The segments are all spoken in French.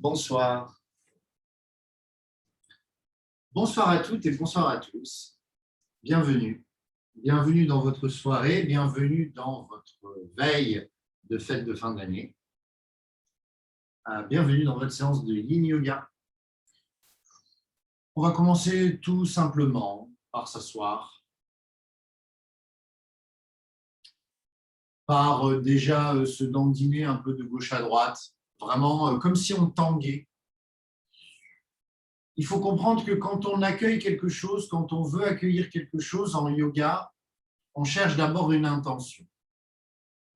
Bonsoir. Bonsoir à toutes et bonsoir à tous. Bienvenue. Bienvenue dans votre soirée, bienvenue dans votre veille de fête de fin d'année. Bienvenue dans votre séance de Yin Yoga. On va commencer tout simplement par s'asseoir, par déjà se dandiner un peu de gauche à droite, vraiment comme si on tanguait. Il faut comprendre que quand on accueille quelque chose, quand on veut accueillir quelque chose en yoga, on cherche d'abord une intention.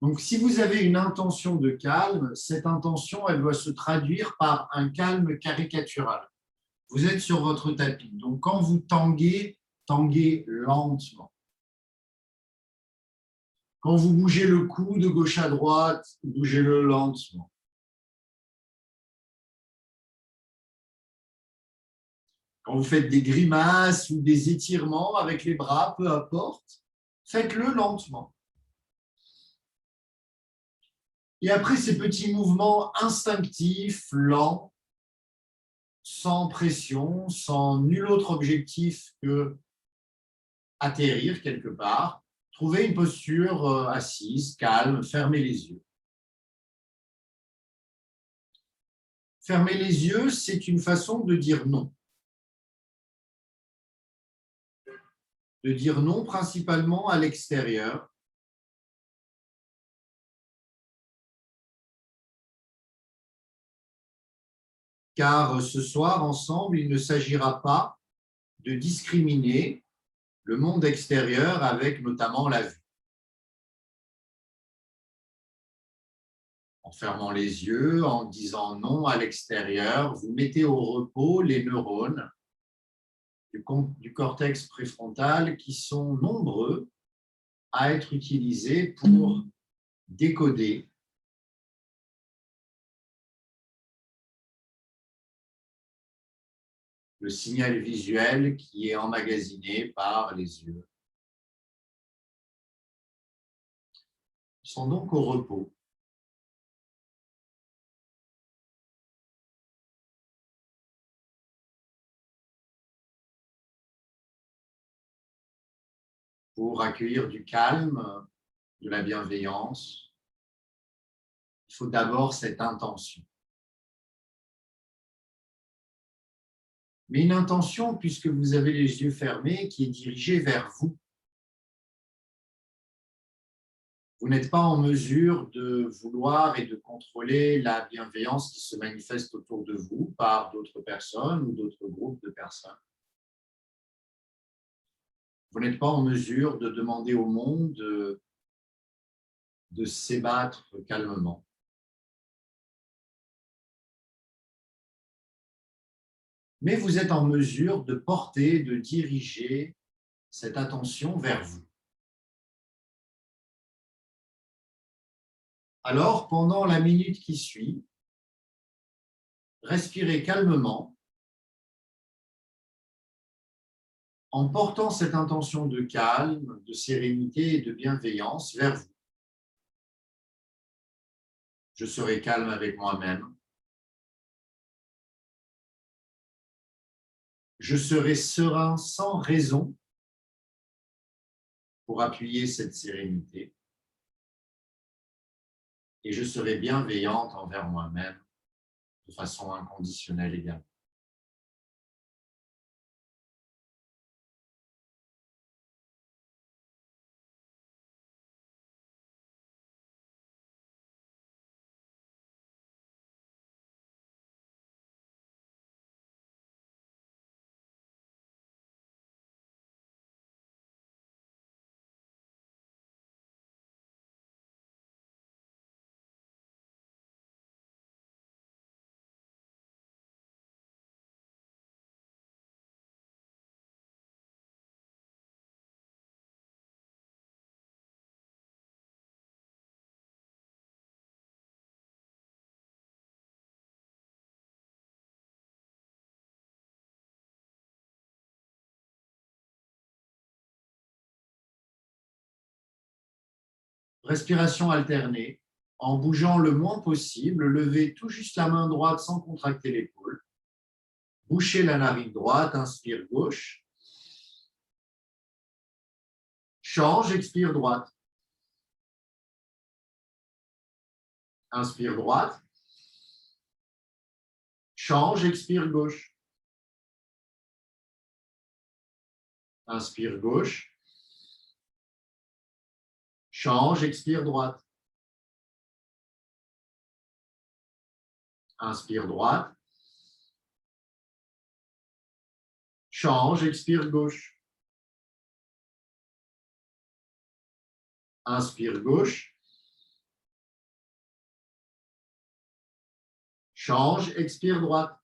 Donc, si vous avez une intention de calme, cette intention, elle doit se traduire par un calme caricatural. Vous êtes sur votre tapis. Donc, quand vous tanguez, tanguez lentement. Quand vous bougez le cou de gauche à droite, bougez-le lentement. Quand vous faites des grimaces ou des étirements avec les bras, peu importe, faites-le lentement. Et après ces petits mouvements instinctifs, lents, sans pression, sans nul autre objectif que atterrir quelque part, trouver une posture assise, calme, fermez les yeux. Fermer les yeux, c'est une façon de dire non. De dire non principalement à l'extérieur. Car ce soir, ensemble, il ne s'agira pas de discriminer le monde extérieur avec notamment la vue. En fermant les yeux, en disant non à l'extérieur, vous mettez au repos les neurones du cortex préfrontal qui sont nombreux à être utilisés pour décoder le signal visuel qui est emmagasiné par les yeux. Ils sont donc au repos. Pour accueillir du calme, de la bienveillance, il faut d'abord cette intention. Mais une intention, puisque vous avez les yeux fermés, qui est dirigée vers vous. Vous n'êtes pas en mesure de vouloir et de contrôler la bienveillance qui se manifeste autour de vous par d'autres personnes ou d'autres groupes de personnes. Vous n'êtes pas en mesure de demander au monde de s'ébattre calmement. Mais vous êtes en mesure de porter, de diriger cette attention vers vous. Alors, pendant la minute qui suit, respirez calmement en portant cette intention de calme, de sérénité et de bienveillance vers vous. Je serai calme avec moi-même. Je serai serein sans raison pour appuyer cette sérénité. Et je serai bienveillante envers moi-même de façon inconditionnelle également. Respiration alternée. en bougeant le moins possible. Levez tout juste la main droite sans contracter l'épaule. Bouchez la narine droite, inspire gauche. Change, expire droite. Inspire droite. Change, expire gauche. Inspire gauche. Change, expire droite. Inspire droite. Change, expire gauche. Inspire gauche. Change, expire droite.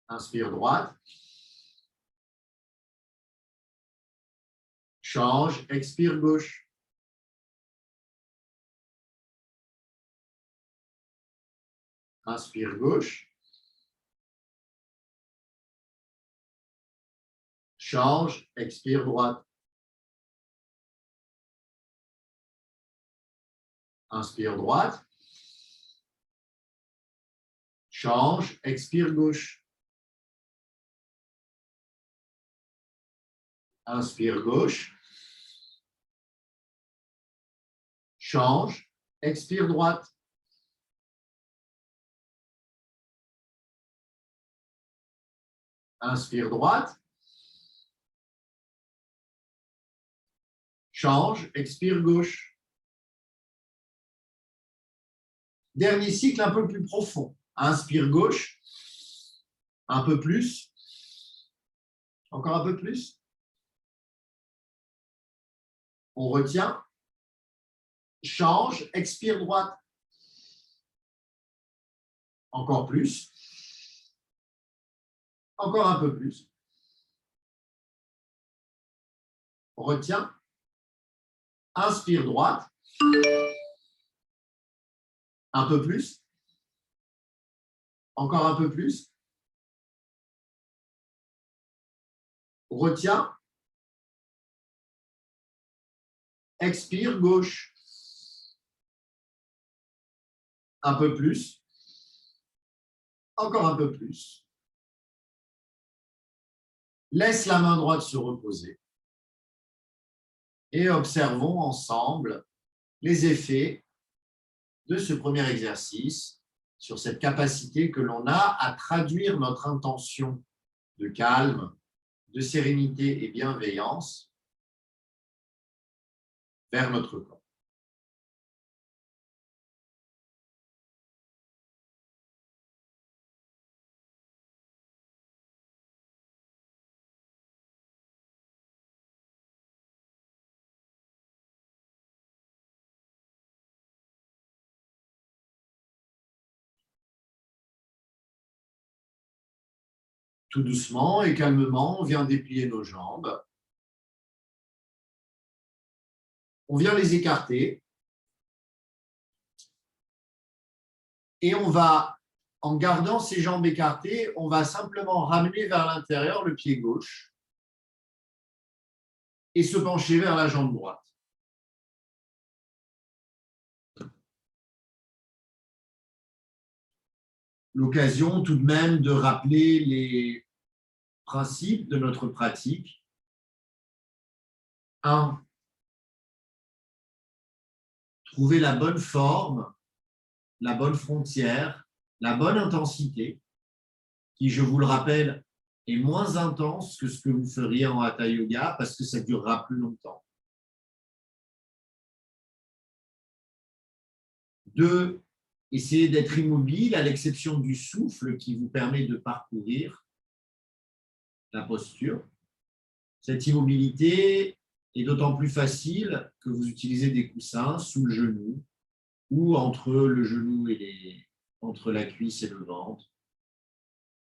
Inspire droite. Change, expire gauche. Inspire gauche. Change, expire droite. Inspire droite. Change, expire gauche. Inspire gauche. Change, expire droite. Inspire droite. Change, expire gauche. Dernier cycle un peu plus profond. Inspire gauche. Un peu plus. Encore un peu plus. On retient. Change, expire droite. Encore plus. Encore un peu plus. On retient. Inspire droite. Un peu plus. Encore un peu plus. On retient. Expire gauche. Un peu plus. Encore un peu plus. Laisse la main droite se reposer. Et observons ensemble les effets de ce premier exercice sur cette capacité que l'on a à traduire notre intention de calme, de sérénité et bienveillance vers notre corps. Tout doucement et calmement, on vient déplier nos jambes. On vient les écarter. Et on va, en gardant ces jambes écartées, on va simplement ramener vers l'intérieur le pied gauche et se pencher vers la jambe droite. L'occasion tout de même de rappeler les principes de notre pratique. 1. Trouver la bonne forme, la bonne frontière, la bonne intensité, qui, je vous le rappelle, est moins intense que ce que vous feriez en Hatha Yoga parce que ça durera plus longtemps. 2. Essayez d'être immobile à l'exception du souffle qui vous permet de parcourir la posture. Cette immobilité est d'autant plus facile que vous utilisez des coussins sous le genou ou entre le genou et entre la cuisse et le ventre,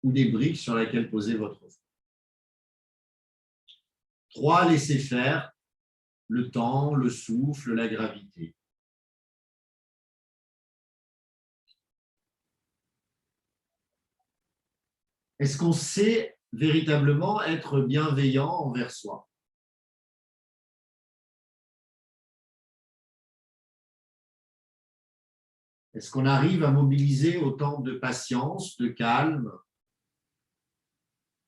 ou des briques sur lesquelles poser votre front. 3. Laissez faire le temps, le souffle, la gravité. Est-ce qu'on sait véritablement être bienveillant envers soi? Est-ce qu'on arrive à mobiliser autant de patience, de calme,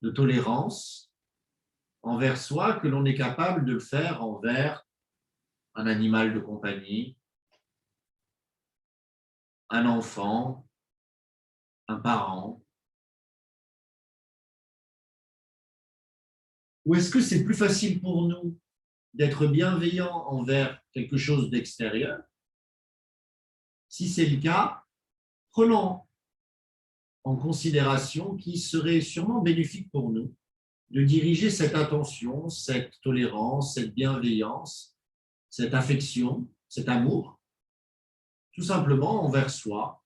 de tolérance envers soi que l'on est capable de le faire envers un animal de compagnie, un enfant, un parent? Ou est-ce que c'est plus facile pour nous d'être bienveillant envers quelque chose d'extérieur? Si c'est le cas, prenons en considération qu'il serait sûrement bénéfique pour nous de diriger cette attention, cette tolérance, cette bienveillance, cette affection, cet amour, tout simplement envers soi,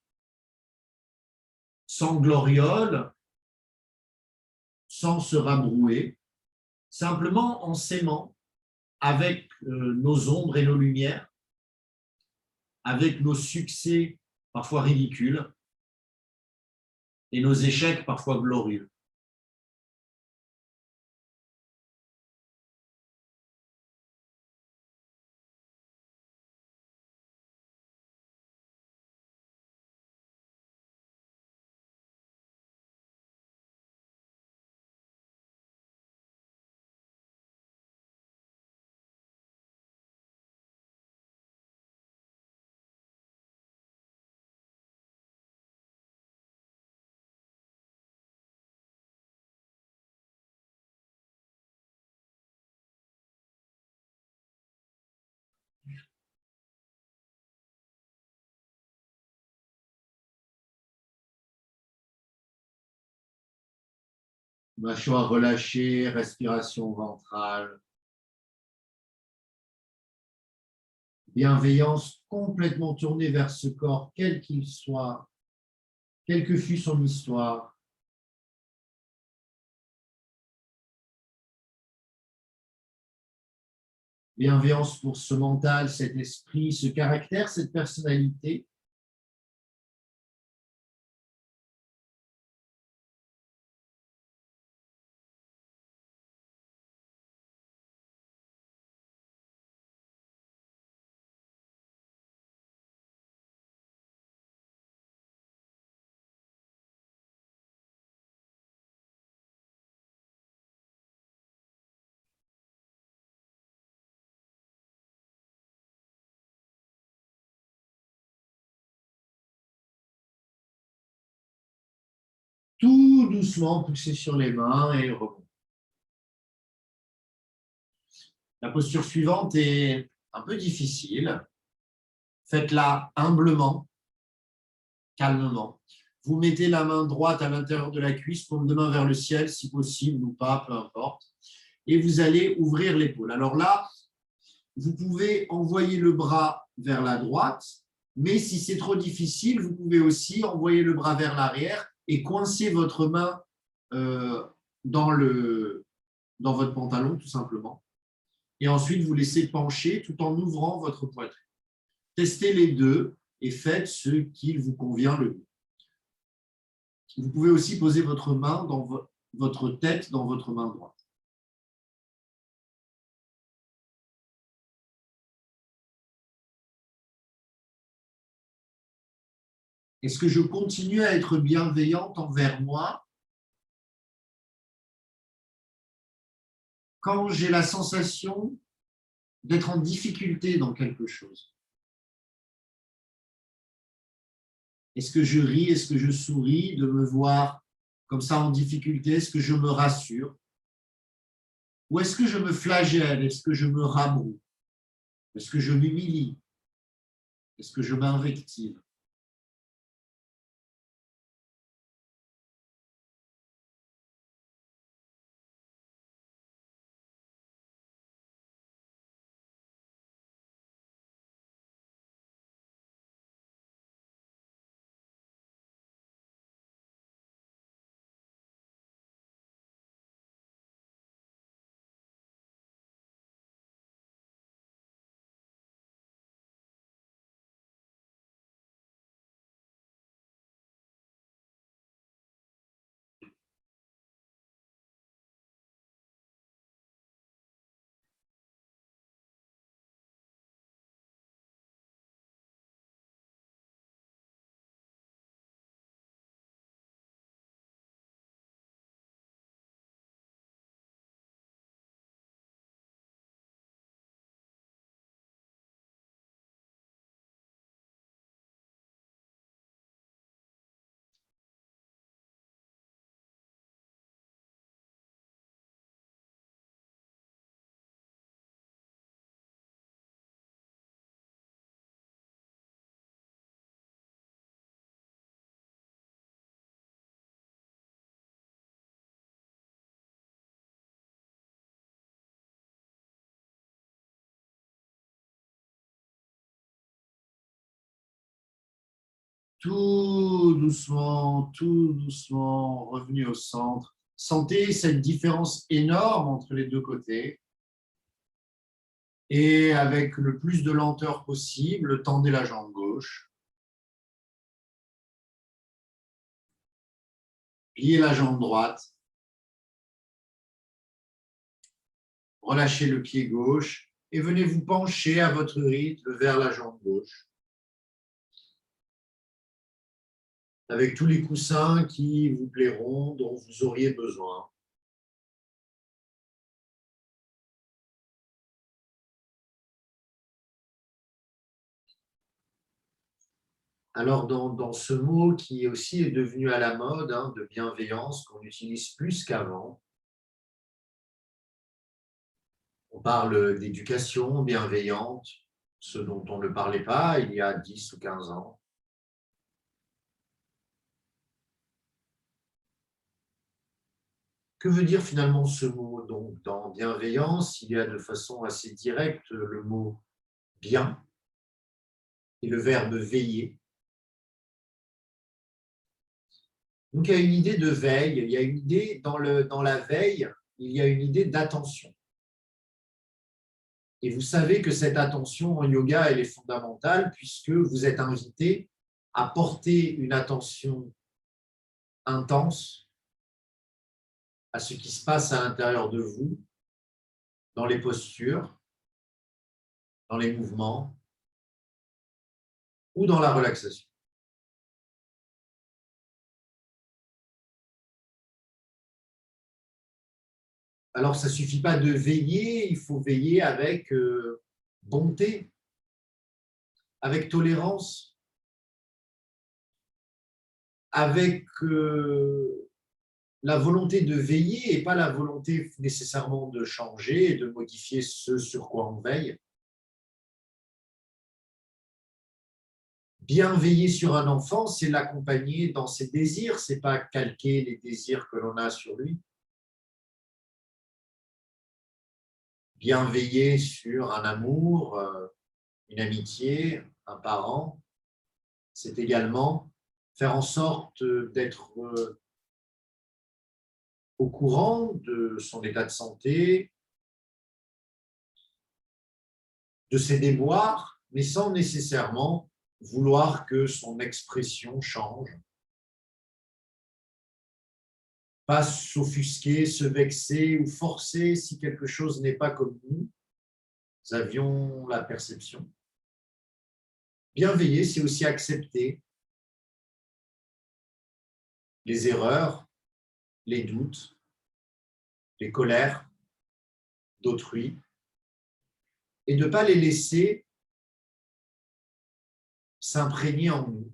sans gloriole, sans se rabrouer, simplement en s'aimant avec nos ombres et nos lumières, avec nos succès parfois ridicules et nos échecs parfois glorieux. Mâchoire relâchée, respiration ventrale, bienveillance complètement tournée vers ce corps, quel qu'il soit, quelle que fût son histoire. Bienveillance pour ce mental, cet esprit, ce caractère, cette personnalité. Tout doucement poussé sur les mains et remonter. La posture suivante est un peu difficile. Faites-la humblement, calmement. Vous mettez la main droite à l'intérieur de la cuisse, paume de main vers le ciel, si possible ou pas, peu importe. Et vous allez ouvrir l'épaule. Alors là, vous pouvez envoyer le bras vers la droite, mais si c'est trop difficile, vous pouvez aussi envoyer le bras vers l'arrière et coincer votre main dans votre pantalon, tout simplement. Et ensuite, vous laissez pencher tout en ouvrant votre poitrine. Testez les deux et faites ce qui vous convient le mieux. Vous pouvez aussi poser votre main dans votre tête dans votre main droite. Est-ce que je continue à être bienveillante envers moi quand j'ai la sensation d'être en difficulté dans quelque chose? Est-ce que je ris? Est-ce que je souris de me voir comme ça en difficulté? Est-ce que je me rassure? Ou est-ce que je me flagelle? Est-ce que je me rabroue? Est-ce que je m'humilie? Est-ce que je m'invective? tout doucement, revenu au centre. Sentez cette différence énorme entre les deux côtés. Et avec le plus de lenteur possible, tendez la jambe gauche. Pliez la jambe droite. Relâchez le pied gauche et venez vous pencher à votre rythme vers la jambe gauche. Avec tous les coussins qui vous plairont, dont vous auriez besoin. Alors, dans ce mot qui aussi est devenu à la mode, de bienveillance, qu'on utilise plus qu'avant, on parle d'éducation bienveillante, ce dont on ne parlait pas il y a 10 ou 15 ans. Que veut dire finalement ce mot? Donc, dans bienveillance, il y a de façon assez directe le mot bien et le verbe veiller. Donc, il y a une idée de veille, il y a une idée dans la veille, il y a une idée d'attention. Et vous savez que cette attention en yoga, elle est fondamentale puisque vous êtes invité à porter une attention intense à ce qui se passe à l'intérieur de vous, dans les postures, dans les mouvements ou dans la relaxation. Alors, ça ne suffit pas de veiller, il faut veiller avec bonté, avec tolérance, avec la volonté de veiller et pas la volonté nécessairement de changer et de modifier ce sur quoi on veille. Bien veiller sur un enfant, c'est l'accompagner dans ses désirs, ce n'est pas calquer les désirs que l'on a sur lui. Bien veiller sur un amour, une amitié, un parent, c'est également faire en sorte d'être au courant de son état de santé, de ses déboires, mais sans nécessairement vouloir que son expression change. Pas s'offusquer, se vexer ou forcer si quelque chose n'est pas comme nous avions la perception. Bien veiller, c'est aussi accepter les erreurs, les doutes, les colères d'autrui et de ne pas les laisser s'imprégner en nous.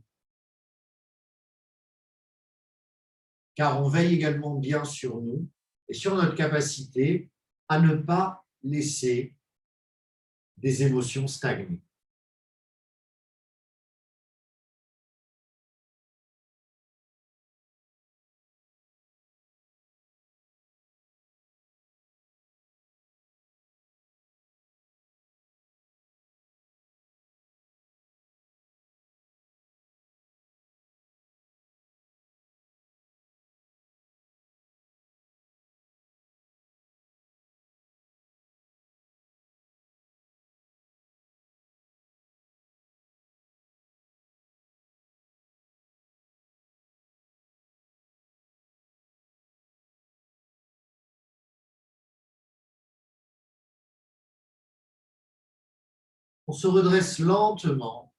Car on veille également bien sur nous et sur notre capacité à ne pas laisser des émotions stagner. On se redresse lentement.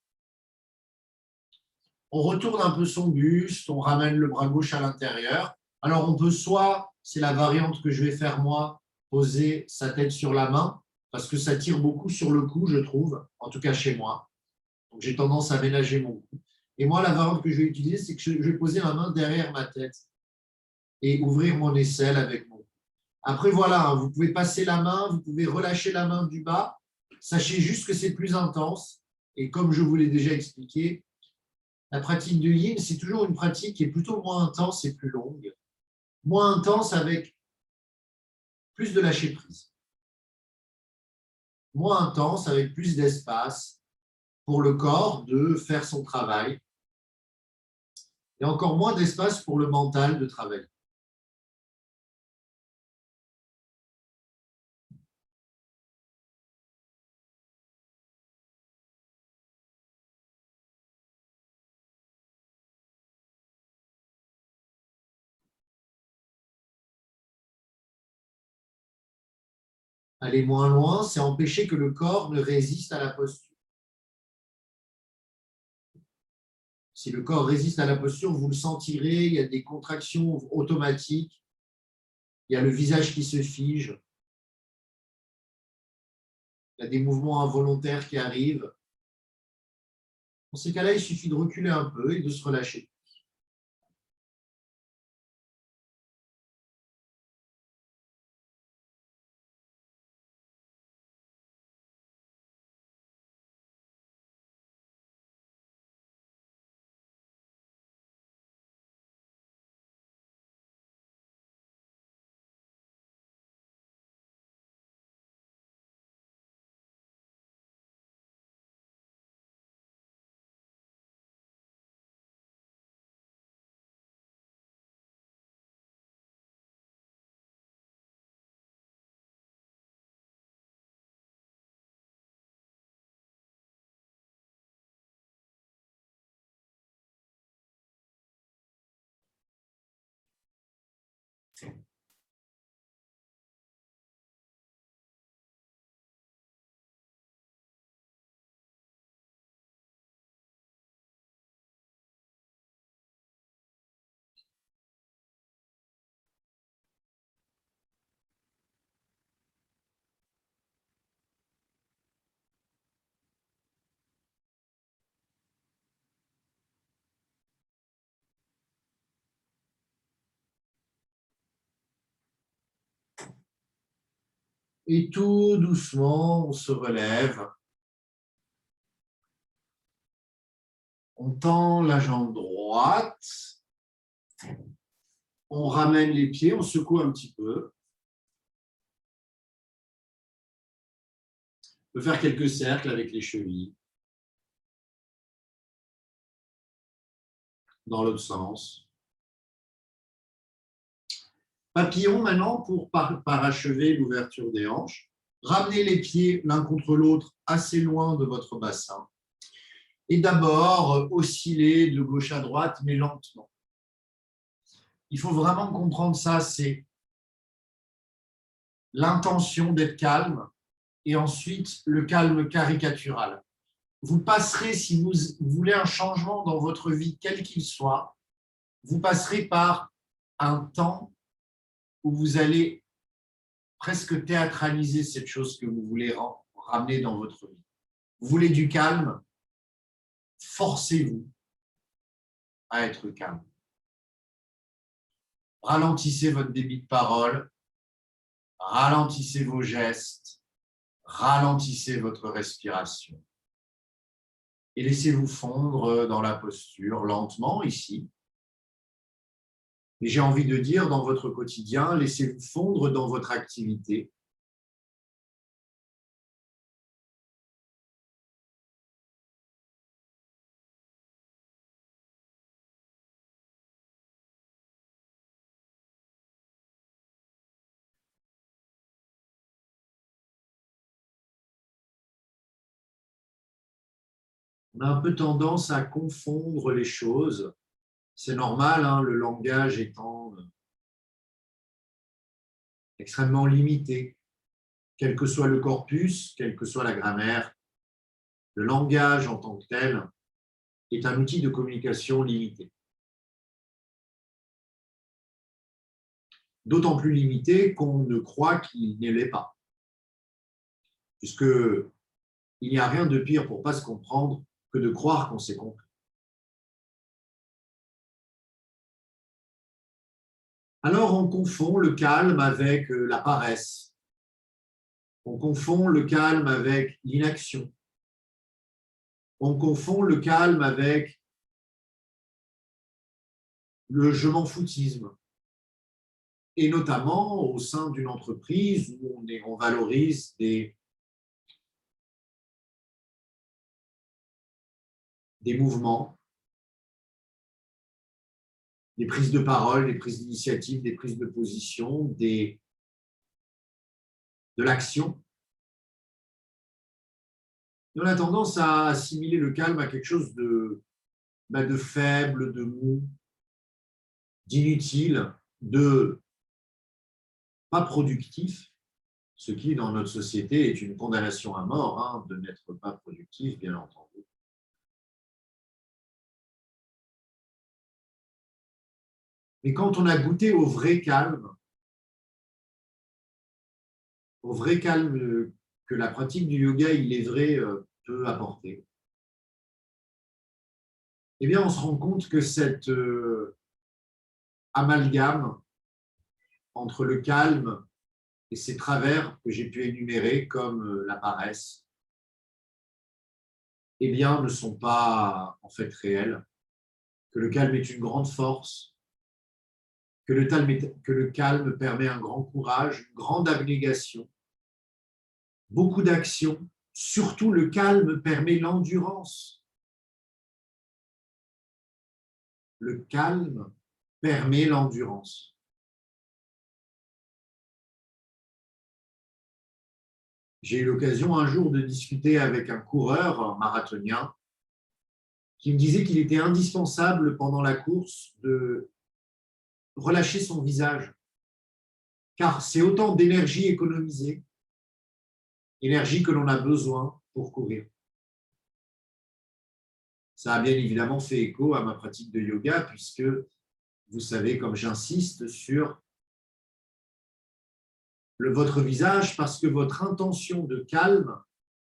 On retourne un peu son buste, on ramène le bras gauche à l'intérieur. Alors, on peut soit, c'est la variante que je vais faire moi, poser sa tête sur la main, parce que ça tire beaucoup sur le cou, je trouve, en tout cas chez moi. Donc, j'ai tendance à ménager mon cou. Et moi, la variante que je vais utiliser, c'est que je vais poser ma main derrière ma tête et ouvrir mon aisselle avec mon cou. Après, voilà, vous pouvez passer la main, vous pouvez relâcher la main du bas. Sachez juste que c'est plus intense. Et comme je vous l'ai déjà expliqué, la pratique de yin, c'est toujours une pratique qui est plutôt moins intense et plus longue. Moins intense avec plus de lâcher prise. Moins intense avec plus d'espace pour le corps de faire son travail et encore moins d'espace pour le mental de travailler. Aller moins loin, c'est empêcher que le corps ne résiste à la posture. Si le corps résiste à la posture, vous le sentirez, il y a des contractions automatiques, il y a le visage qui se fige, il y a des mouvements involontaires qui arrivent. Dans ces cas-là, il suffit de reculer un peu et de se relâcher. Et tout doucement, on se relève. On tend la jambe droite. On ramène les pieds, on secoue un petit peu. On peut faire quelques cercles avec les chevilles. Dans l'autre sens. Papillon maintenant pour parachever l'ouverture des hanches. Ramenez les pieds l'un contre l'autre assez loin de votre bassin. Et d'abord, osciller de gauche à droite, mais lentement. Il faut vraiment comprendre ça, c'est l'intention d'être calme et ensuite le calme caricatural. Vous passerez, si vous voulez un changement dans votre vie, quel qu'il soit, vous passerez par un temps où vous allez presque théâtraliser cette chose que vous voulez ramener dans votre vie. Vous voulez du calme, forcez-vous à être calme. Ralentissez votre débit de parole, ralentissez vos gestes, ralentissez votre respiration. Et laissez-vous fondre dans la posture lentement ici. Et j'ai envie de dire, dans votre quotidien, laissez-vous fondre dans votre activité. On a un peu tendance à confondre les choses. C'est normal, hein, le langage étant extrêmement limité. Quel que soit le corpus, quelle que soit la grammaire, le langage en tant que tel est un outil de communication limité. D'autant plus limité qu'on ne croit qu'il ne l'est pas. Puisqu'il n'y a rien de pire pour ne pas se comprendre que de croire qu'on s'est compris. Alors on confond le calme avec la paresse. On confond le calme avec l'inaction. On confond le calme avec le je m'en foutisme. Et notamment au sein d'une entreprise où on valorise des mouvements, des prises de parole, des prises d'initiative, des prises de position, de l'action. On a tendance à assimiler le calme à quelque chose de faible, de mou, d'inutile, de pas productif, ce qui, dans notre société, est une condamnation à mort, hein, de n'être pas productif, bien entendu. Mais quand on a goûté au vrai calme que la pratique du yoga, il est vrai, peut apporter, eh bien, on se rend compte que cet amalgame entre le calme et ces travers que j'ai pu énumérer, comme la paresse, eh bien, ne sont pas en fait réels, que le calme est une grande force, que le calme permet un grand courage, une grande abnégation, beaucoup d'action. Surtout, le calme permet l'endurance. Le calme permet l'endurance. J'ai eu l'occasion un jour de discuter avec un coureur, un marathonien, qui me disait qu'il était indispensable pendant la course de relâcher son visage, car c'est autant d'énergie économisée, énergie que l'on a besoin pour courir. Ça a bien évidemment fait écho à ma pratique de yoga, puisque vous savez, comme j'insiste sur votre visage, parce que votre intention de calme,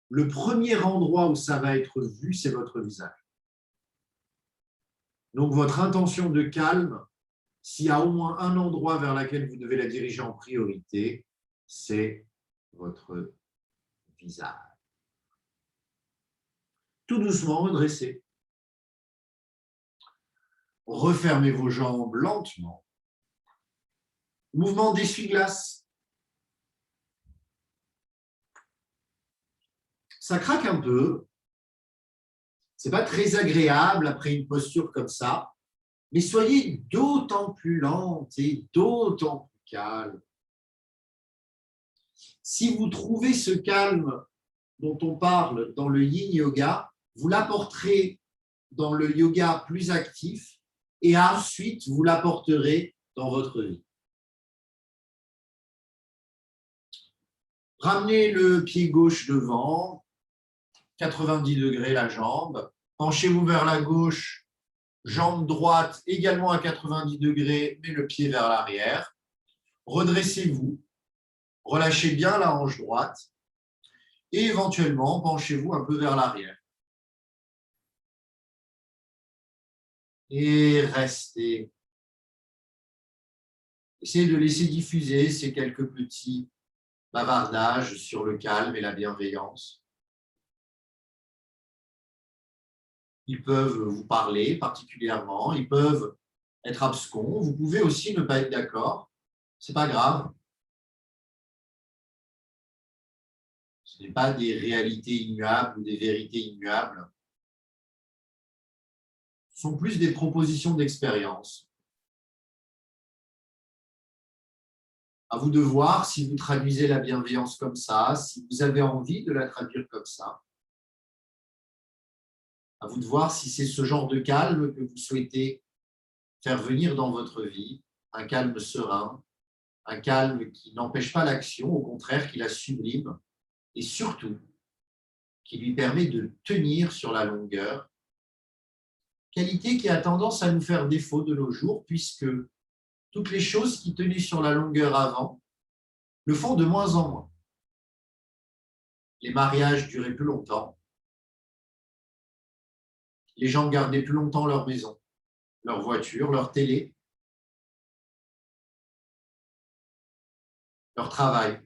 le premier endroit où ça va être vu, c'est votre visage. Donc, votre intention de calme, s'il y a au moins un endroit vers lequel vous devez la diriger en priorité, c'est votre visage. Tout doucement, redressez. Refermez vos jambes lentement. Mouvement d'essuie-glace. Ça craque un peu. Ce n'est pas très agréable après une posture comme ça, mais soyez d'autant plus lente et d'autant plus calme. Si vous trouvez ce calme dont on parle dans le yin yoga, vous l'apporterez dans le yoga plus actif et ensuite vous l'apporterez dans votre vie. Ramenez le pied gauche devant, 90 degrés la jambe. Penchez-vous vers la gauche, jambe droite également à 90 degrés, mais le pied vers l'arrière. Redressez-vous, relâchez bien la hanche droite et éventuellement penchez-vous un peu vers l'arrière. Et restez. Essayez de laisser diffuser ces quelques petits bavardages sur le calme et la bienveillance. Ils peuvent vous parler particulièrement, ils peuvent être abscons, vous pouvez aussi ne pas être d'accord, ce n'est pas grave. Ce n'est pas des réalités immuables ou des vérités immuables. Ce sont plus des propositions d'expérience. À vous de voir si vous traduisez la bienveillance comme ça, si vous avez envie de la traduire comme ça. À vous de voir si c'est ce genre de calme que vous souhaitez faire venir dans votre vie, un calme serein, un calme qui n'empêche pas l'action, au contraire, qui la sublime, et surtout, qui lui permet de tenir sur la longueur, qualité qui a tendance à nous faire défaut de nos jours, puisque toutes les choses qui tenaient sur la longueur avant le font de moins en moins. Les mariages duraient plus longtemps, les gens gardaient plus longtemps leur maison, leur voiture, leur télé, leur travail.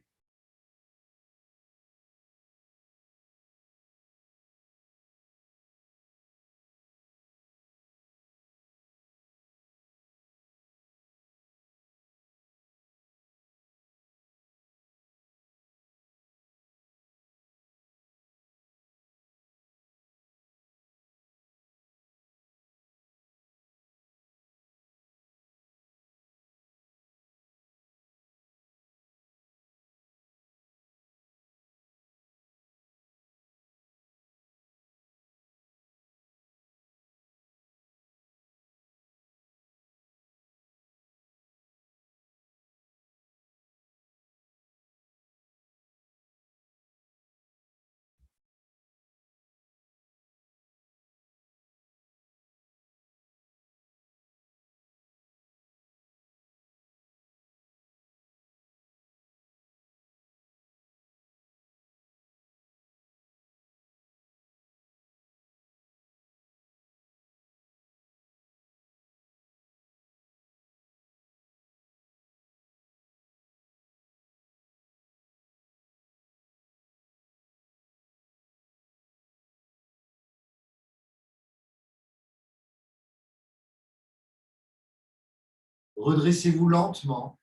Redressez-vous lentement.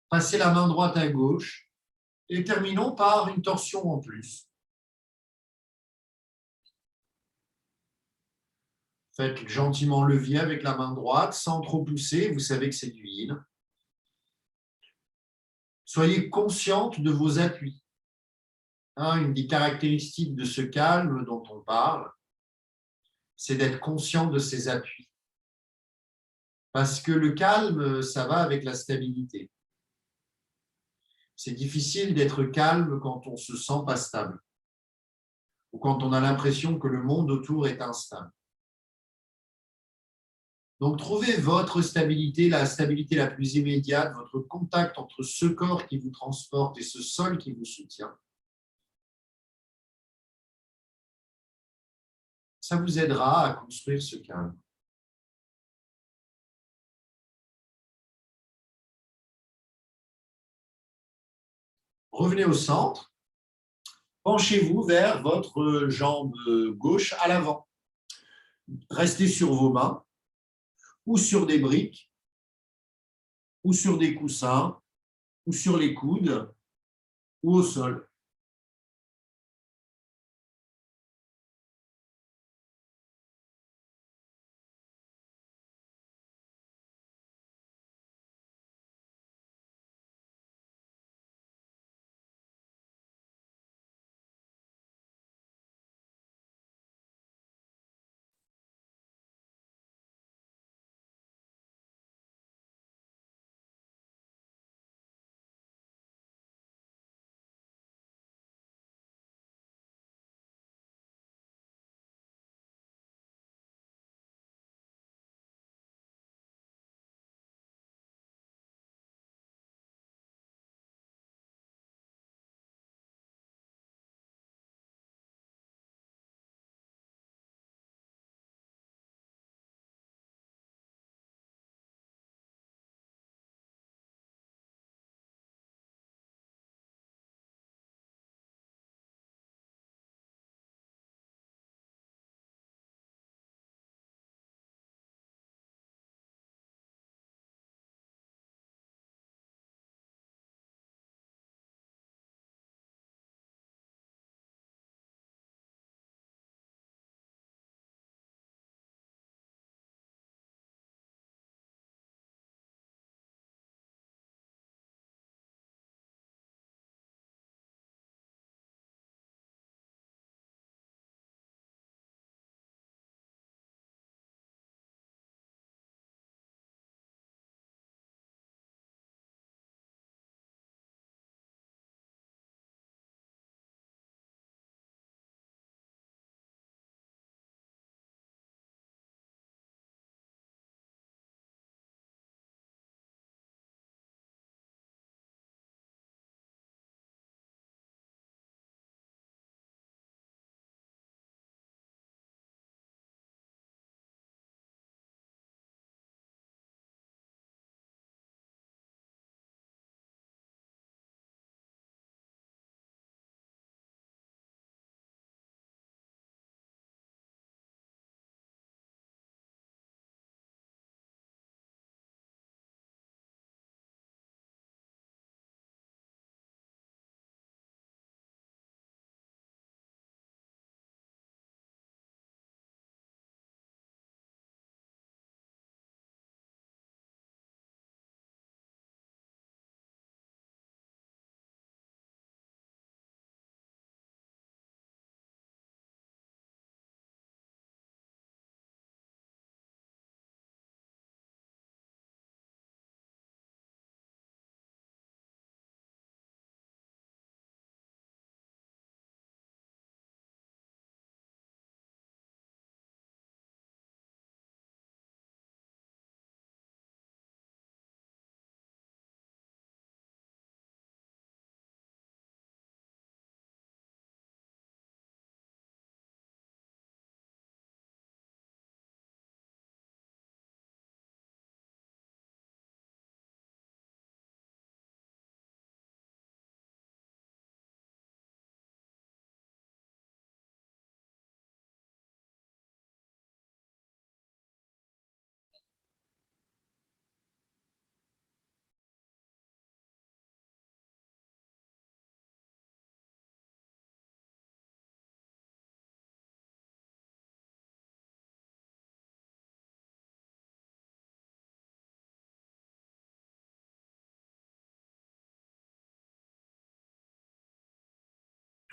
Passez la main droite à gauche. Et terminons par une torsion en plus. Faites gentiment levier avec la main droite, sans trop pousser. Vous savez que c'est du yin. Soyez consciente de vos appuis. Une des caractéristiques de ce calme dont on parle, c'est d'être conscient de ses appuis. Parce que le calme, ça va avec la stabilité. C'est difficile d'être calme quand on ne se sent pas stable ou quand on a l'impression que le monde autour est instable. Donc, trouvez votre stabilité, la stabilité la plus immédiate, votre contact entre ce corps qui vous transporte et ce sol qui vous soutient. Ça vous aidera à construire ce calme. Revenez au centre. Penchez-vous vers votre jambe gauche à l'avant. Restez sur vos mains ou sur des briques ou sur des coussins ou sur les coudes ou au sol.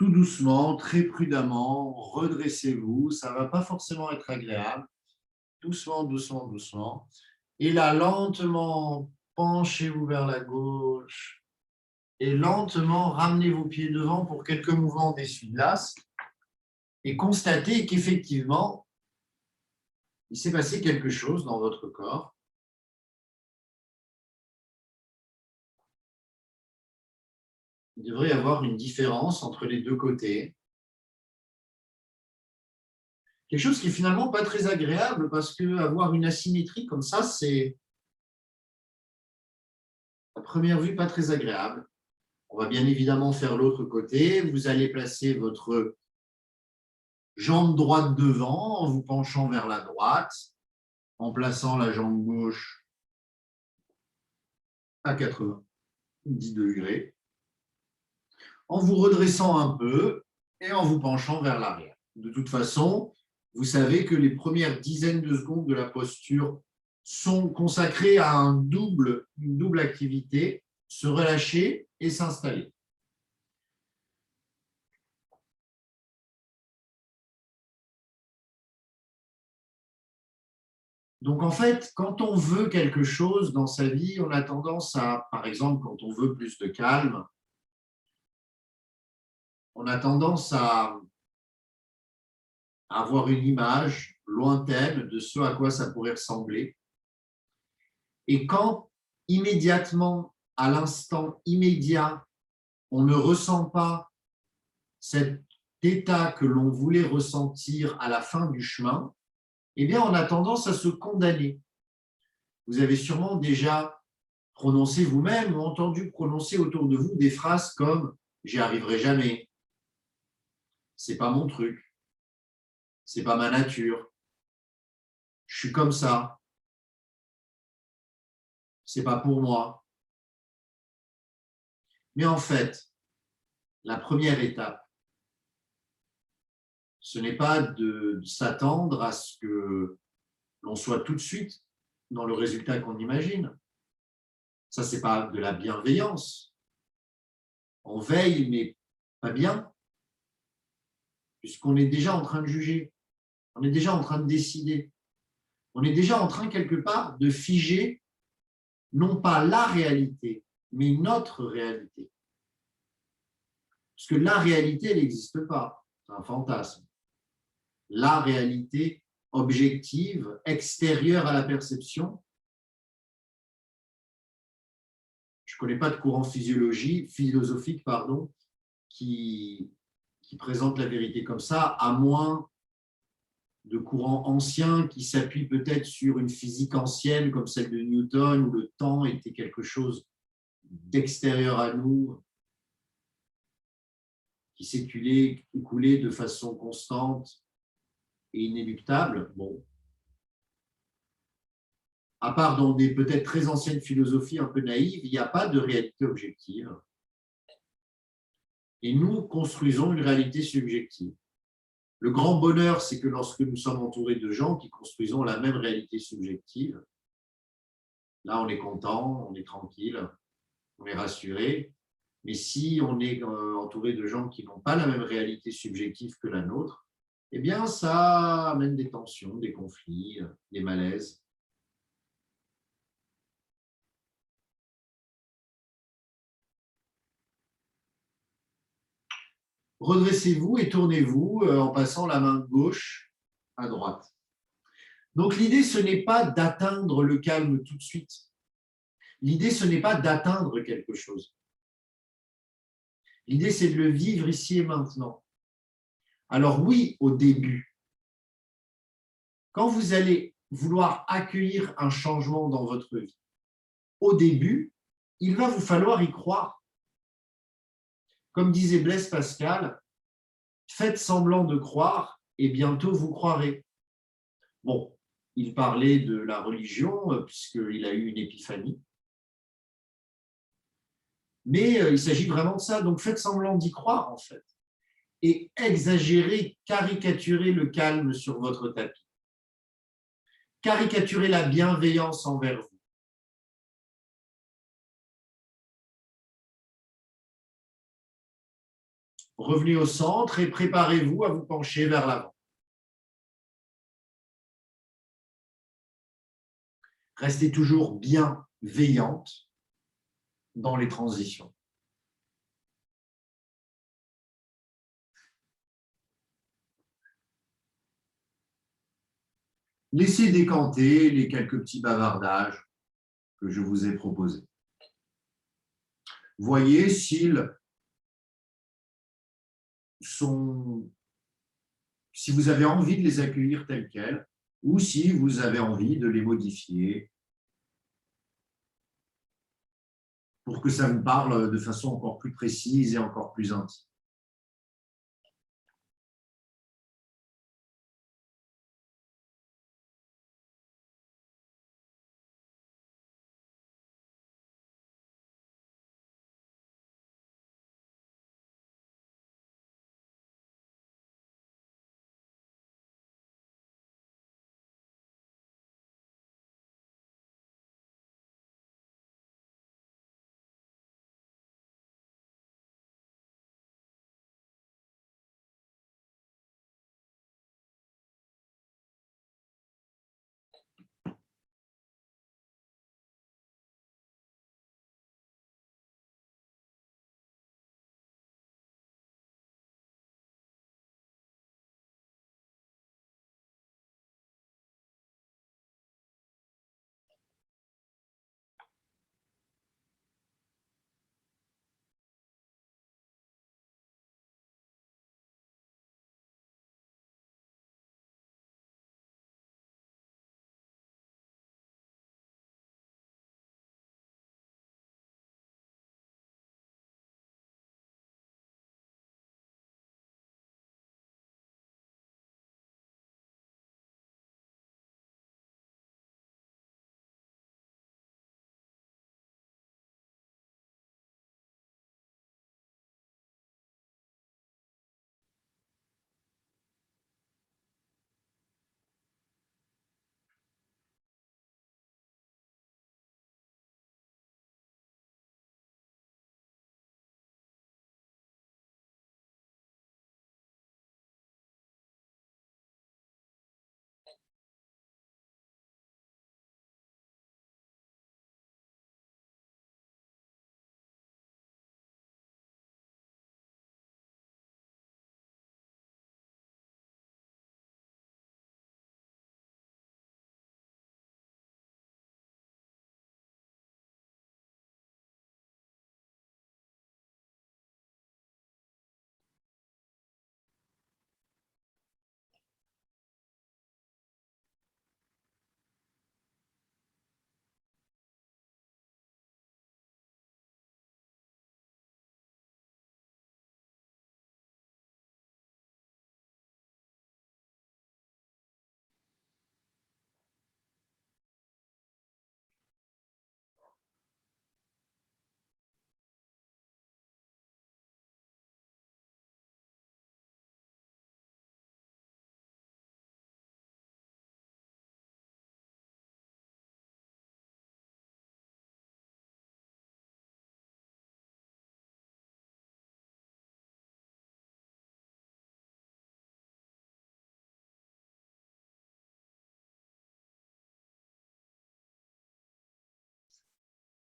tout doucement, très prudemment, redressez-vous. Ça ne va pas forcément être agréable. Doucement, doucement, doucement. Et là, lentement, penchez-vous vers la gauche. Et lentement, ramenez vos pieds devant pour quelques mouvements d'essuie-glace. Et constatez qu'effectivement, il s'est passé quelque chose dans votre corps. Il devrait y avoir une différence entre les deux côtés. Quelque chose qui est finalement pas très agréable parce qu'avoir une asymétrie comme ça, c'est à première vue pas très agréable. On va bien évidemment faire l'autre côté. Vous allez placer votre jambe droite devant en vous penchant vers la droite, en plaçant la jambe gauche à 90 degrés, en vous redressant un peu et en vous penchant vers l'arrière. De toute façon, vous savez que les premières dizaines de secondes de la posture sont consacrées à une double activité, se relâcher et s'installer. Donc en fait, quand on veut quelque chose dans sa vie, on a tendance à, par exemple, quand on veut plus de calme, on a tendance à avoir une image lointaine de ce à quoi ça pourrait ressembler. Et quand immédiatement, à l'instant immédiat, on ne ressent pas cet état que l'on voulait ressentir à la fin du chemin, eh bien, on a tendance à se condamner. Vous avez sûrement déjà prononcé vous-même ou entendu prononcer autour de vous des phrases comme « j'y arriverai jamais »,« c'est pas mon truc »,« c'est pas ma nature »,« je suis comme ça »,« c'est pas pour moi ». Mais en fait, la première étape, ce n'est pas de s'attendre à ce que l'on soit tout de suite dans le résultat qu'on imagine. Ça, ce n'est pas de la bienveillance. On veille, mais pas bien, puisqu'on est déjà en train de juger, on est déjà en train de décider, on est déjà en train, quelque part, de figer non pas la réalité, mais notre réalité. Parce que la réalité, elle n'existe pas, c'est un fantasme. La réalité objective, extérieure à la perception. Je ne connais pas de courant philosophique qui présente la vérité comme ça, à moins de courants anciens qui s'appuient peut-être sur une physique ancienne comme celle de Newton, où le temps était quelque chose d'extérieur à nous, qui s'écoulait de façon constante et inéluctable. Bon. À part dans des peut-être très anciennes philosophies un peu naïves, il n'y a pas de réalité objective. Et nous construisons une réalité subjective. Le grand bonheur, c'est que lorsque nous sommes entourés de gens qui construisons la même réalité subjective, là, on est content, on est tranquille, on est rassuré. Mais si on est entouré de gens qui n'ont pas la même réalité subjective que la nôtre, eh bien, ça amène des tensions, des conflits, des malaises. Redressez-vous et tournez-vous en passant la main gauche à droite. Donc, l'idée, ce n'est pas d'atteindre le calme tout de suite. L'idée, ce n'est pas d'atteindre quelque chose. L'idée, c'est de le vivre ici et maintenant. Alors oui, au début, quand vous allez vouloir accueillir un changement dans votre vie, au début, il va vous falloir y croire. Comme disait Blaise Pascal, faites semblant de croire et bientôt vous croirez. Bon, il parlait de la religion puisqu'il a eu une épiphanie. Mais il s'agit vraiment de ça. Donc faites semblant d'y croire en fait. Et exagérez, caricaturez le calme sur votre tapis. Caricaturez la bienveillance envers vous. Revenez au centre et préparez-vous à vous pencher vers l'avant. Restez toujours bienveillante dans les transitions. Laissez décanter les quelques petits bavardages que je vous ai proposés. Voyez s'ils sont, si vous avez envie de les accueillir tels quels ou si vous avez envie de les modifier pour que ça vous parle de façon encore plus précise et encore plus intime.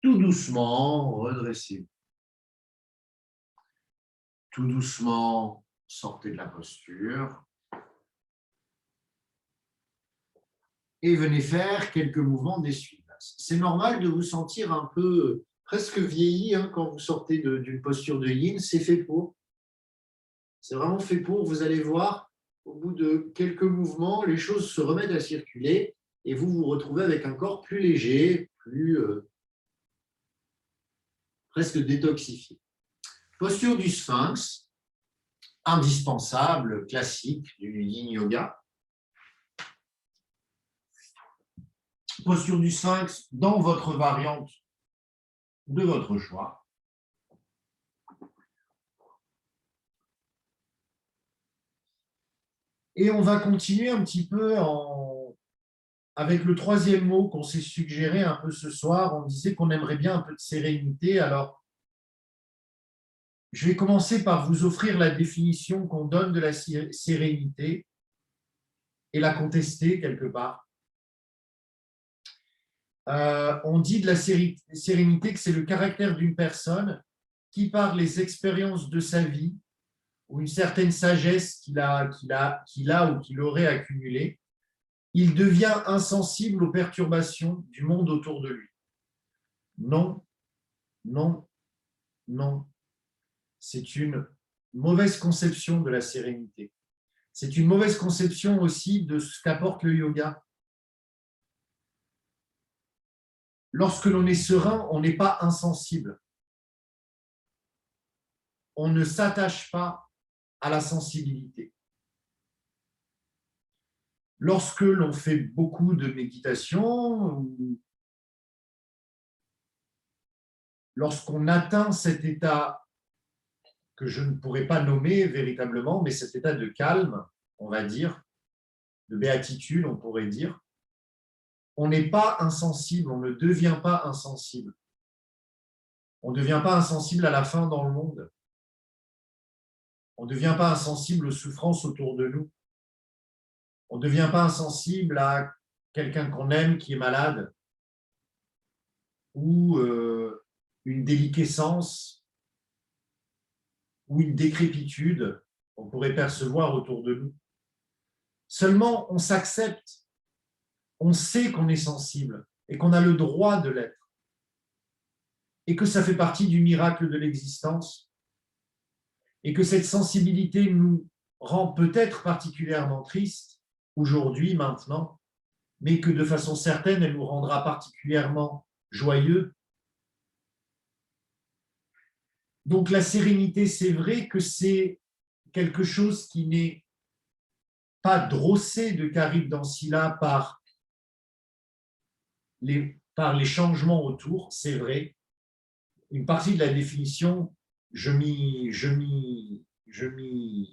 Tout doucement, redressez-vous. Tout doucement, sortez de la posture. Et venez faire quelques mouvements d'essuie-glace. C'est normal de vous sentir un peu presque vieilli quand vous sortez d'une posture de yin. C'est fait pour. C'est vraiment fait pour. Vous allez voir, au bout de quelques mouvements, les choses se remettent à circuler et vous vous retrouvez avec un corps plus léger, plus presque détoxifié. Posture du sphinx, indispensable, classique du yin yoga. Posture du sphinx dans votre variante de votre choix. Et on va continuer un petit peu avec le troisième mot qu'on s'est suggéré un peu ce soir. On disait qu'on aimerait bien un peu de sérénité. Alors, Je vais commencer par vous offrir la définition qu'on donne de la sérénité et la contester quelque part. On dit de la sérénité que c'est le caractère d'une personne qui, par les expériences de sa vie ou une certaine sagesse qu'il a ou qu'il aurait accumulée, il devient insensible aux perturbations du monde autour de lui. Non, non, non. C'est une mauvaise conception de la sérénité. C'est une mauvaise conception aussi de ce qu'apporte le yoga. Lorsque l'on est serein, on n'est pas insensible. On ne s'attache pas à la sensibilité. Lorsque l'on fait beaucoup de méditation, ou lorsqu'on atteint cet état que je ne pourrais pas nommer véritablement, mais cet état de calme, on va dire, de béatitude, on pourrait dire, on n'est pas insensible, on ne devient pas insensible. On ne devient pas insensible à la faim dans le monde. On ne devient pas insensible aux souffrances autour de nous. On ne devient pas insensible à quelqu'un qu'on aime qui est malade ou une déliquescence ou une décrépitude qu'on pourrait percevoir autour de nous. Seulement, on s'accepte, on sait qu'on est sensible et qu'on a le droit de l'être et que ça fait partie du miracle de l'existence et que cette sensibilité nous rend peut-être particulièrement tristes aujourd'hui, maintenant, mais que de façon certaine, elle nous rendra particulièrement joyeux. Donc la sérénité, c'est vrai que c'est quelque chose qui n'est pas drossé de Karib Dansila par les changements autour, c'est vrai. Une partie de la définition, je m'y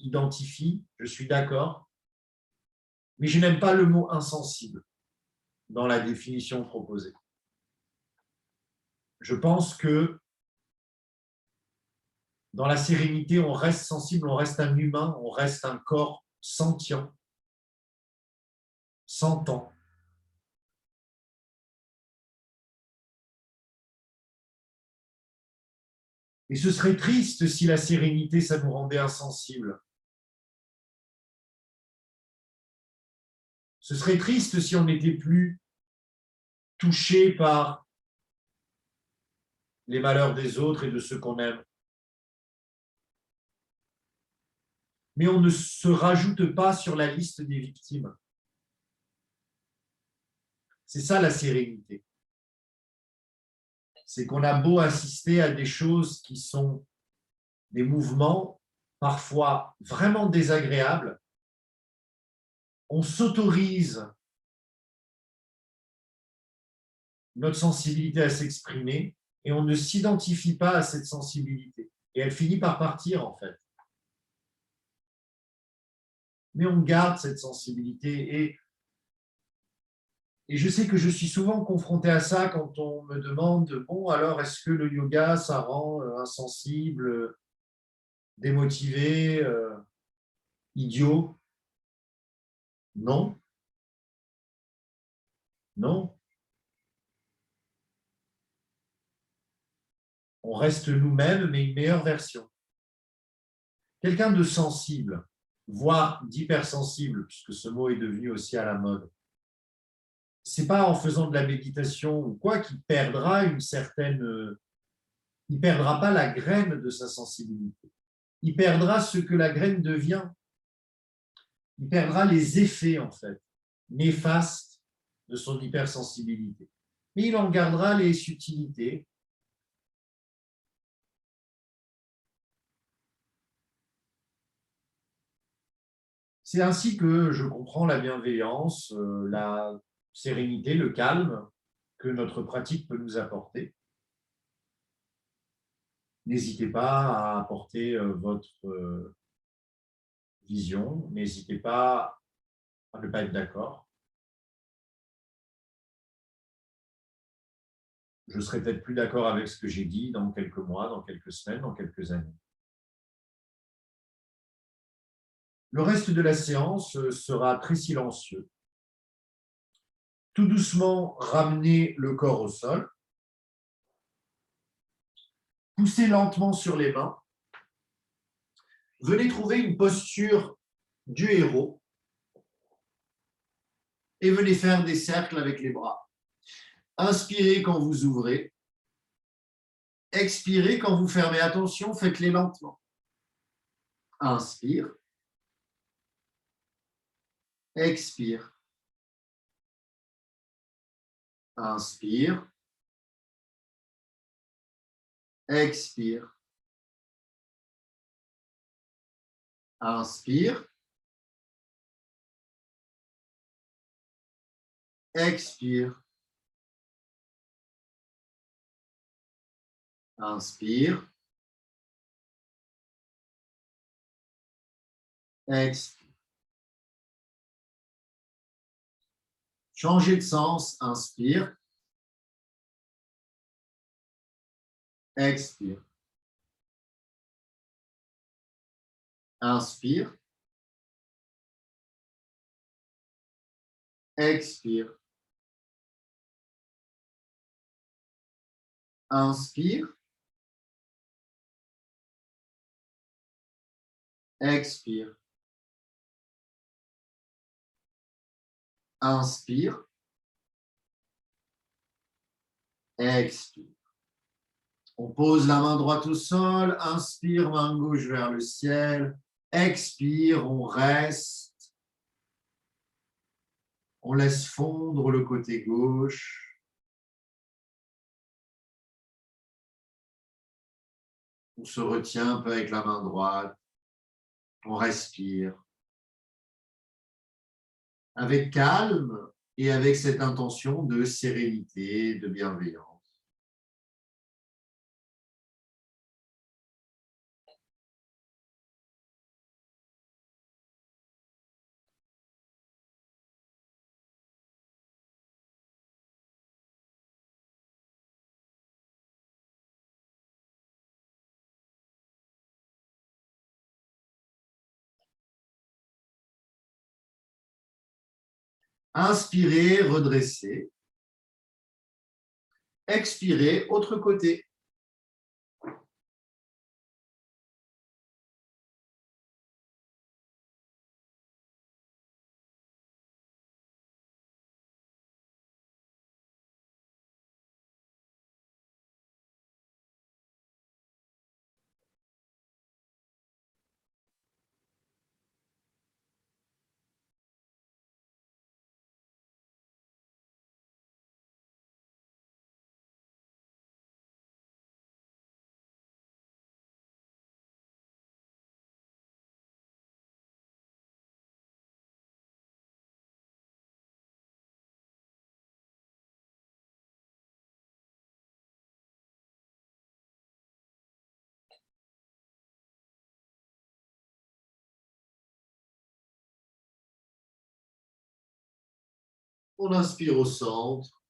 identifie, je suis d'accord, mais je n'aime pas le mot insensible dans la définition proposée. Je pense que dans la sérénité, on reste sensible, on reste un humain, on reste un corps sentient, sentant. Et ce serait triste si la sérénité, ça nous rendait insensibles. Ce serait triste si on n'était plus touché par les malheurs des autres et de ceux qu'on aime. Mais on ne se rajoute pas sur la liste des victimes. C'est ça la sérénité. C'est qu'on a beau assister à des choses qui sont des mouvements parfois vraiment désagréables, on s'autorise notre sensibilité à s'exprimer et on ne s'identifie pas à cette sensibilité. Et elle finit par partir, en fait. Mais on garde cette sensibilité. Et je sais que je suis souvent confronté à ça quand on me demande « Bon, alors, est-ce que le yoga, ça rend insensible, démotivé, idiot ?» Non. Non. On reste nous-mêmes, mais une meilleure version. Quelqu'un de sensible, voire d'hypersensible, puisque ce mot est devenu aussi à la mode, c'est pas en faisant de la méditation ou quoi qu'il perdra une certaine... il perdra pas la graine de sa sensibilité. Il perdra ce que la graine devient. Il perdra les effets, en fait, néfastes de son hypersensibilité. Mais il en gardera les subtilités. C'est ainsi que je comprends la bienveillance, la sérénité, le calme que notre pratique peut nous apporter. N'hésitez pas à apporter votre vision, n'hésitez pas à ne pas être d'accord. Je serai peut-être plus d'accord avec ce que j'ai dit dans quelques mois, dans quelques semaines, dans quelques années. Le reste de la séance sera très silencieux. Tout doucement, ramenez le corps au sol. Poussez lentement sur les mains. Venez trouver une posture du héros et venez faire des cercles avec les bras. Inspirez quand vous ouvrez. Expirez quand vous fermez. Attention, faites-les lentement. Inspire. Expire. Inspire. Expire. Inspire. Expire. Inspire. Expire. Changez de sens. Inspire. Expire. Inspire. Expire. Inspire. Expire. Inspire. Expire. On pose la main droite au sol. Inspire, main gauche vers le ciel. Expire, on reste. On laisse fondre le côté gauche. On se retient un peu avec la main droite. On respire. Avec calme et avec cette intention de sérénité, de bienveillance. Inspirez, redressez. Expirez, autre côté. On inspire au centre.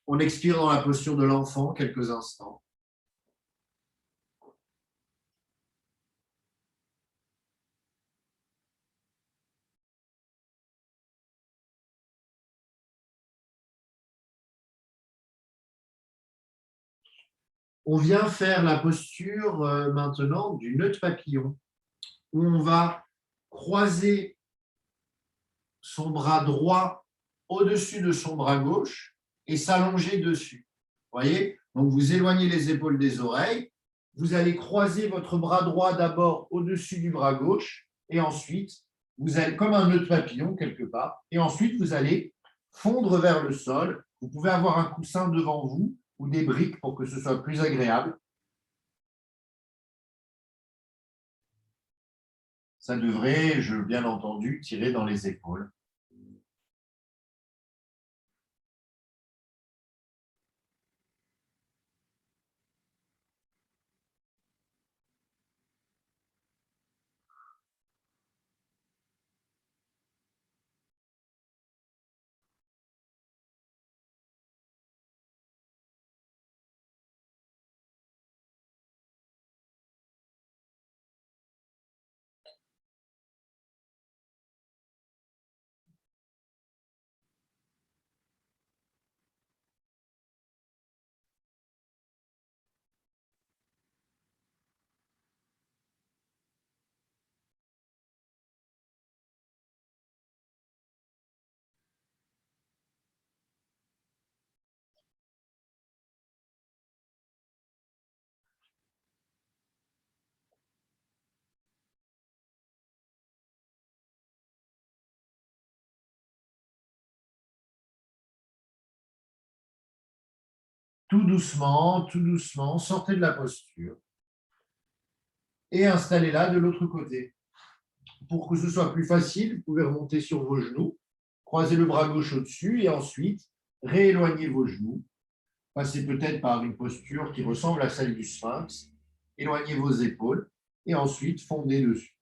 On expire dans la posture de l'enfant quelques instants. On vient faire la posture maintenant du nœud papillon, où on va croiser son bras droit au-dessus de son bras gauche et s'allonger dessus. Vous voyez? Donc, vous éloignez les épaules des oreilles. Vous allez croiser votre bras droit d'abord au-dessus du bras gauche et ensuite, vous allez, comme un nœud de papillon quelque part, et ensuite, vous allez fondre vers le sol. Vous pouvez avoir un coussin devant vous ou des briques pour que ce soit plus agréable. Ça devrait, bien entendu, tirer dans les épaules. tout doucement, sortez de la posture et installez-la de l'autre côté. Pour que ce soit plus facile, vous pouvez remonter sur vos genoux, croiser le bras gauche au-dessus et ensuite rééloigner vos genoux. Passez peut-être par une posture qui ressemble à celle du sphinx. Éloignez vos épaules et ensuite fondez dessus.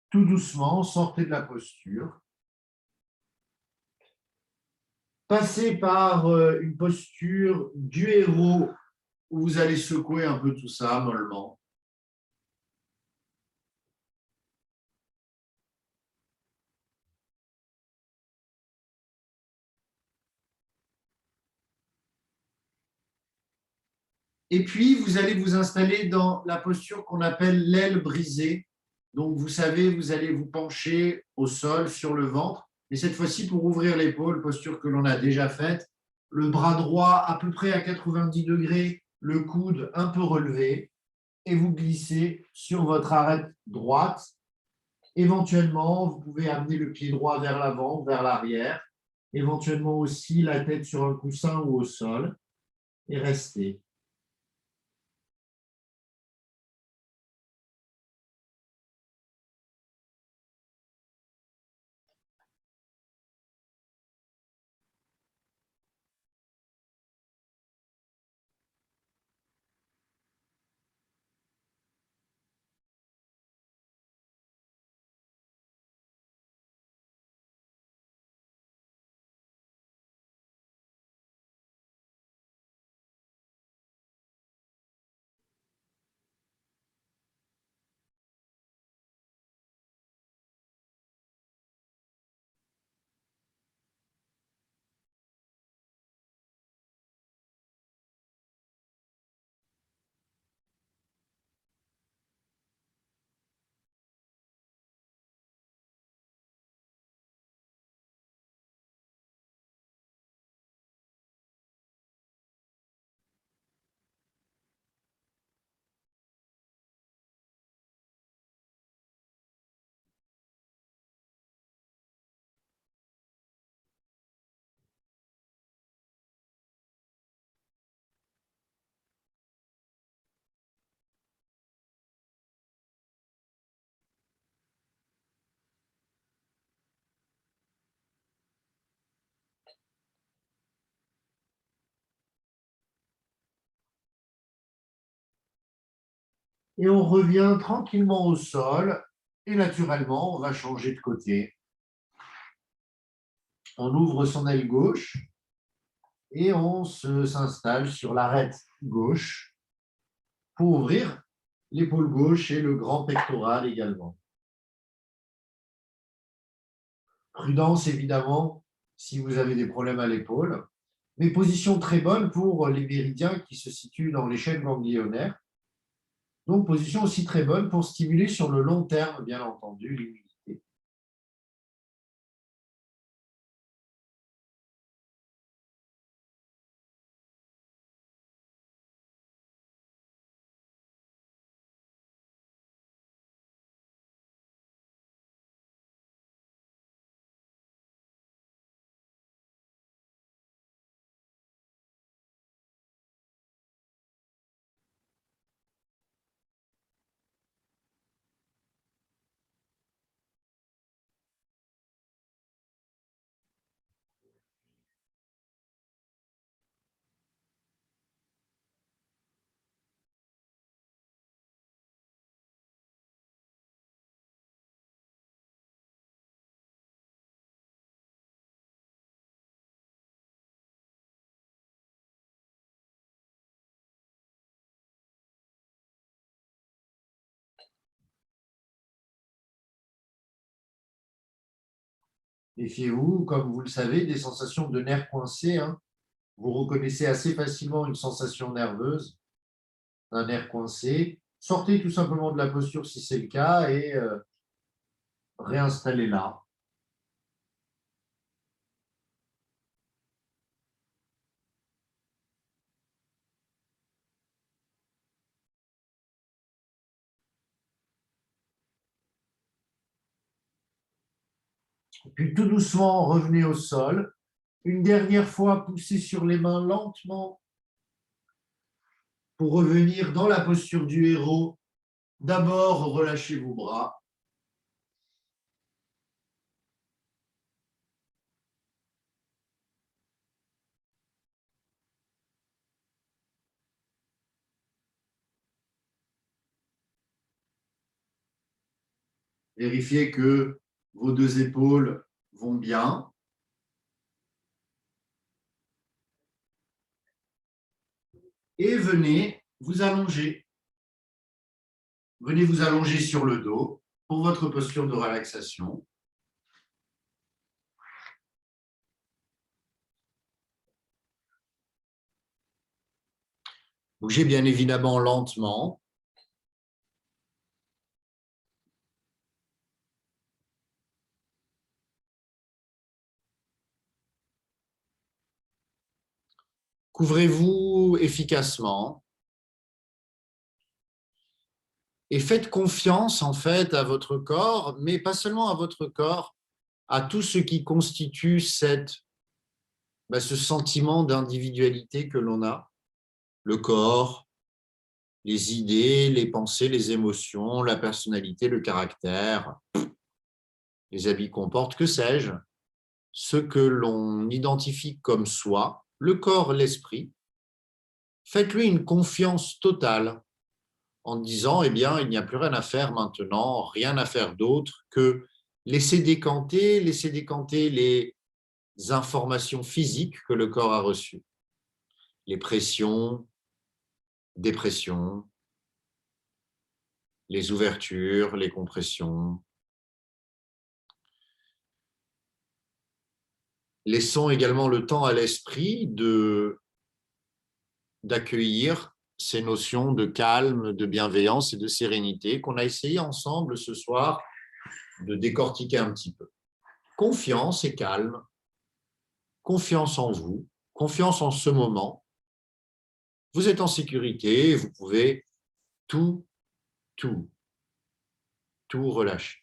Tout doucement, sortez de la posture. Passez par une posture du héros où vous allez secouer un peu tout ça mollement. Et puis, vous allez vous installer dans la posture qu'on appelle l'aile brisée. Donc, vous savez, vous allez vous pencher au sol, sur le ventre. Et cette fois-ci, pour ouvrir l'épaule, posture que l'on a déjà faite, le bras droit à peu près à 90 degrés, le coude un peu relevé, et vous glissez sur votre arête droite. Éventuellement, vous pouvez amener le pied droit vers l'avant, vers l'arrière. Éventuellement aussi la tête sur un coussin ou au sol. Et restez. Et on revient tranquillement au sol. Et naturellement, on va changer de côté. On ouvre son aile gauche et on s'installe sur l'arête gauche pour ouvrir l'épaule gauche et le grand pectoral également. Prudence, évidemment, si vous avez des problèmes à l'épaule, mais position très bonne pour les méridiens qui se situent dans les chaînes ganglionnaires. Donc, position aussi très bonne pour stimuler sur le long terme, bien entendu, l'immunité. Méfiez-vous, comme vous le savez, des sensations de nerfs coincés. Vous reconnaissez assez facilement une sensation nerveuse, un nerf coincé. Sortez tout simplement de la posture si c'est le cas et réinstallez-la. Puis tout doucement, revenez au sol. Une dernière fois, poussez sur les mains lentement pour revenir dans la posture du héros. D'abord, relâchez vos bras. Vérifiez que vos deux épaules vont bien. Et venez vous allonger. Venez vous allonger sur le dos pour votre posture de relaxation. Bougez bien évidemment lentement. Couvrez-vous efficacement et faites confiance en fait à votre corps, mais pas seulement à votre corps, à tout ce qui constitue ce sentiment d'individualité que l'on a, le corps, les idées, les pensées, les émotions, la personnalité, le caractère, les habits qu'on porte, que sais-je, ce que l'on identifie comme soi, le corps, l'esprit. Faites-lui une confiance totale en disant, eh bien, il n'y a plus rien à faire maintenant, rien à faire d'autre que laisser décanter les informations physiques que le corps a reçues. Les pressions, dépressions, les ouvertures, les compressions. Laissons également le temps à l'esprit d'accueillir ces notions de calme, de bienveillance et de sérénité qu'on a essayé ensemble ce soir de décortiquer un petit peu. Confiance et calme, confiance en vous, confiance en ce moment. Vous êtes en sécurité, vous pouvez tout, tout, tout relâcher.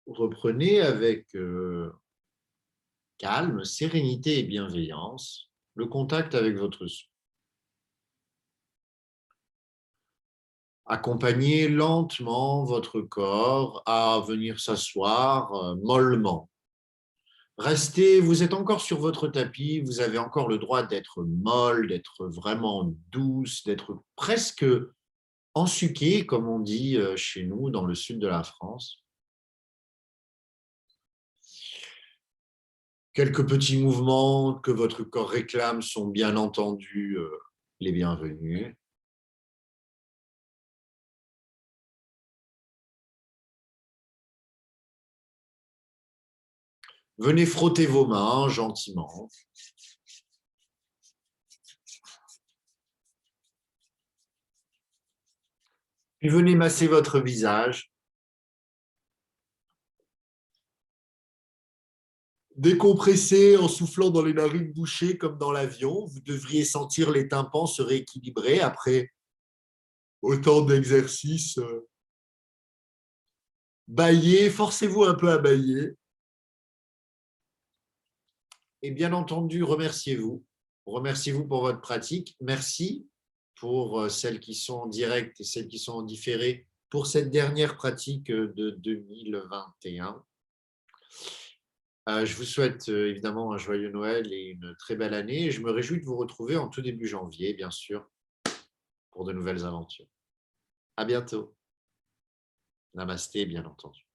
reprenez avec calme, sérénité et bienveillance le contact avec votre souffle. Accompagnez lentement votre corps à venir s'asseoir mollement. Restez, vous êtes encore sur votre tapis, vous avez encore le droit d'être molle, d'être vraiment douce, d'être presque ensuquée, comme on dit chez nous dans le sud de la France. Quelques petits mouvements que votre corps réclame sont bien entendu les bienvenus. Venez frotter vos mains gentiment. Puis venez masser votre visage. Décompressez en soufflant dans les narines bouchées comme dans l'avion. Vous devriez sentir les tympans se rééquilibrer après autant d'exercices. Baillez, forcez-vous un peu à bailler. Et bien entendu, remerciez-vous. Remerciez-vous pour votre pratique. Merci pour celles qui sont en direct et celles qui sont en différé pour cette dernière pratique de 2021. Je vous souhaite évidemment un joyeux Noël et une très belle année. Et je me réjouis de vous retrouver en tout début janvier, bien sûr, pour de nouvelles aventures. À bientôt. Namasté, bien entendu.